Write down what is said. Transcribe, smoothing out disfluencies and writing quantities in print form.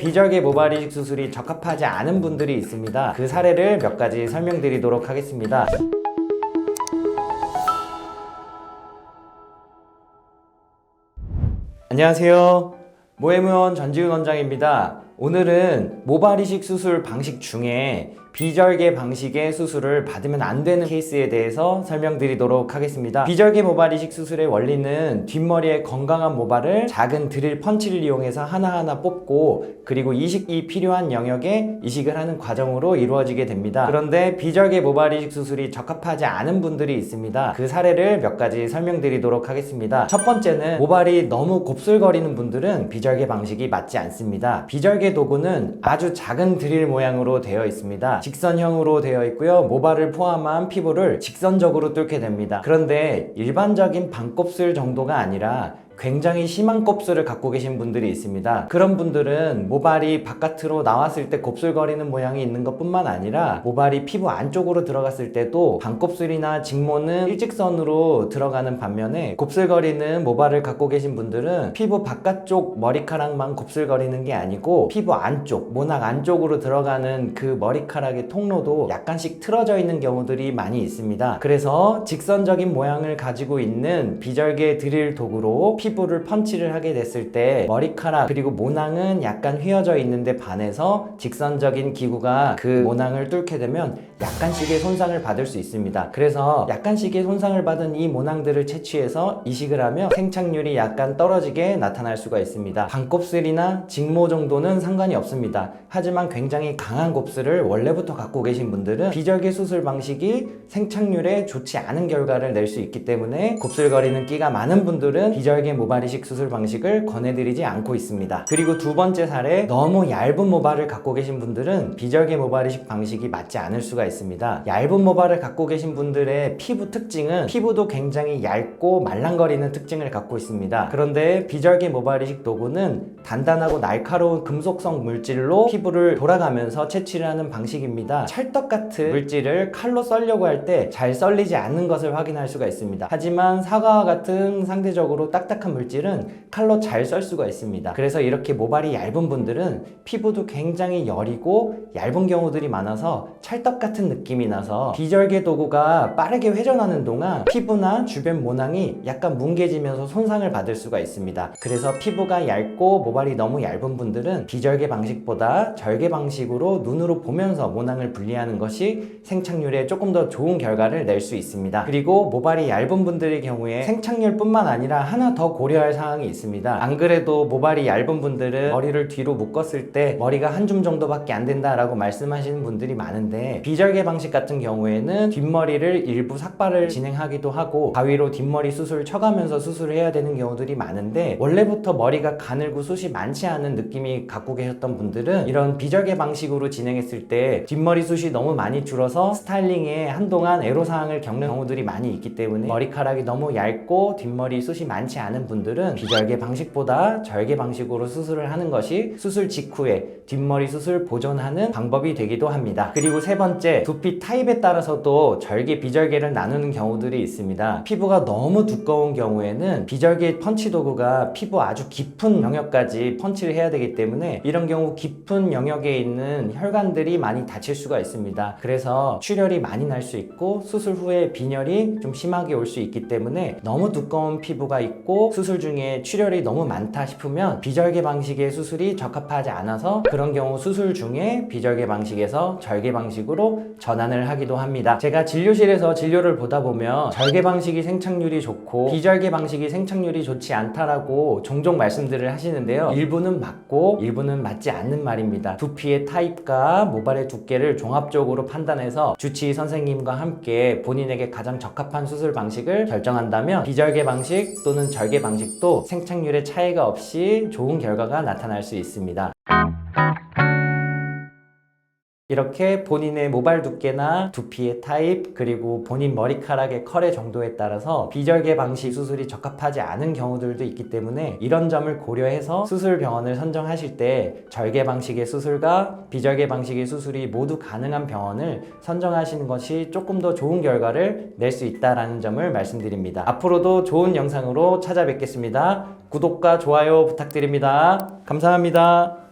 비절개 모발 이식 수술이 적합하지 않은 분들이 있습니다. 그 사례를 몇 가지 설명드리도록 하겠습니다. 안녕하세요. 모해무원 전지훈 원장입니다. 오늘은 모발 이식 수술 방식 중에 비절개 방식의 수술을 받으면 안 되는 케이스에 대해서 설명드리도록 하겠습니다. 비절개 모발 이식 수술의 원리는 뒷머리의 건강한 모발을 작은 드릴 펀치를 이용해서 하나하나 뽑고 그리고 이식이 필요한 영역에 이식을 하는 과정으로 이루어지게 됩니다. 그런데 비절개 모발 이식 수술이 적합하지 않은 분들이 있습니다. 그 사례를 몇 가지 설명드리도록 하겠습니다. 첫 번째는 모발이 너무 곱슬거리는 분들은 비절개 방식이 맞지 않습니다. 비절개 도구는 아주 작은 드릴 모양으로 되어 있습니다. 직선형으로 되어 있고요. 모발을 포함한 피부를 직선적으로 뚫게 됩니다. 그런데 일반적인 반곱슬 정도가 아니라 굉장히 심한 곱슬을 갖고 계신 분들이 있습니다. 그런 분들은 모발이 바깥으로 나왔을 때 곱슬거리는 모양이 있는 것 뿐만 아니라 모발이 피부 안쪽으로 들어갔을 때도 반곱슬이나 직모는 일직선으로 들어가는 반면에 곱슬거리는 모발을 갖고 계신 분들은 피부 바깥쪽 머리카락만 곱슬거리는 게 아니고 피부 안쪽, 모낭 안쪽으로 들어가는 그 머리카락의 통로도 약간씩 틀어져 있는 경우들이 많이 있습니다. 그래서 직선적인 모양을 가지고 있는 비절개 드릴 도구로 피부를 펀치를 하게 됐을 때 머리카락 그리고 모낭은 약간 휘어져 있는데 반해서 직선적인 기구가 그 모낭을 뚫게 되면 약간씩의 손상을 받을 수 있습니다. 그래서 약간씩의 손상을 받은 이 모낭들을 채취해서 이식을 하면 생착률이 약간 떨어지게 나타날 수가 있습니다. 반곱슬이나 직모 정도는 상관이 없습니다. 하지만 굉장히 강한 곱슬을 원래부터 갖고 계신 분들은 비절개 수술 방식이 생착률에 좋지 않은 결과를 낼 수 있기 때문에 곱슬거리는 끼가 많은 분들은 비절개 모발 이식 수술 방식을 권해드리지 않고 있습니다. 그리고 두 번째 사례, 너무 얇은 모발을 갖고 계신 분들은 비절개 모발 이식 방식이 맞지 않을 수가 있습니다. 얇은 모발을 갖고 계신 분들의 피부 특징은 피부도 굉장히 얇고 말랑거리는 특징을 갖고 있습니다. 그런데 비절개 모발 이식 도구는 단단하고 날카로운 금속성 물질로 피부를 돌아가면서 채취를 하는 방식입니다. 찰떡 같은 물질을 칼로 썰려고 할 때 잘 썰리지 않는 것을 확인할 수가 있습니다. 하지만 사과와 같은 상대적으로 딱딱한 물질은 칼로 잘 썰 수가 있습니다. 그래서 이렇게 모발이 얇은 분들은 피부도 굉장히 여리고 얇은 경우들이 많아서 찰떡 같은 느낌이 나서 비절개 도구가 빠르게 회전하는 동안 피부나 주변 모낭이 약간 뭉개지면서 손상을 받을 수가 있습니다. 그래서 피부가 얇고 모발이 너무 얇은 분들은 비절개 방식보다 절개 방식으로 눈으로 보면서 모낭을 분리하는 것이 생착률에 조금 더 좋은 결과를 낼 수 있습니다. 그리고 모발이 얇은 분들의 경우에 생착률 뿐만 아니라 하나 더 고려할 사항이 있습니다. 안 그래도 모발이 얇은 분들은 머리를 뒤로 묶었을 때 머리가 한 줌 정도밖에 안 된다라고 말씀하시는 분들이 많은데 비절개 방식 같은 경우에는 뒷머리를 일부 삭발을 진행하기도 하고 가위로 뒷머리 수술 쳐가면서 수술을 해야 되는 경우들이 많은데 원래부터 머리가 가늘고 숱이 많지 않은 느낌이 갖고 계셨던 분들은 이런 비절개 방식으로 진행했을 때 뒷머리 숱이 너무 많이 줄어서 스타일링에 한동안 애로사항을 겪는 경우들이 많이 있기 때문에 머리카락이 너무 얇고 뒷머리 숱이 많지 않은 분들은 비절개 방식보다 절개 방식으로 수술을 하는 것이 수술 직후에 뒷머리 수술 보존하는 방법이 되기도 합니다. 그리고 세 번째, 두피 타입에 따라서도 절개, 비절개를 나누는 경우들이 있습니다. 피부가 너무 두꺼운 경우에는 비절개 펀치 도구가 피부 아주 깊은 영역까지 펀치를 해야 되기 때문에 이런 경우 깊은 영역에 있는 혈관들이 많이 다칠 수가 있습니다. 그래서 출혈이 많이 날 수 있고 수술 후에 빈혈이 좀 심하게 올 수 있기 때문에 너무 두꺼운 피부가 있고 수술 중에 출혈이 너무 많다 싶으면 비절개 방식의 수술이 적합하지 않아서 그런 경우 수술 중에 비절개 방식에서 절개 방식으로 전환을 하기도 합니다. 제가 진료실에서 진료를 보다 보면 절개 방식이 생착률이 좋고 비절개 방식이 생착률이 좋지 않다라고 종종 말씀들을 하시는데요. 일부는 맞고 일부는 맞지 않는 말입니다. 두피의 타입과 모발의 두께를 종합적으로 판단해서 주치의 선생님과 함께 본인에게 가장 적합한 수술 방식을 결정한다면 비절개 방식 또는 절개 방식도 생착률의 차이가 없이 좋은 결과가 나타날 수 있습니다. 이렇게 본인의 모발 두께나 두피의 타입 그리고 본인 머리카락의 컬의 정도에 따라서 비절개 방식 수술이 적합하지 않은 경우들도 있기 때문에 이런 점을 고려해서 수술 병원을 선정하실 때 절개 방식의 수술과 비절개 방식의 수술이 모두 가능한 병원을 선정하시는 것이 조금 더 좋은 결과를 낼 수 있다는 점을 말씀드립니다. 앞으로도 좋은 영상으로 찾아뵙겠습니다. 구독과 좋아요 부탁드립니다. 감사합니다.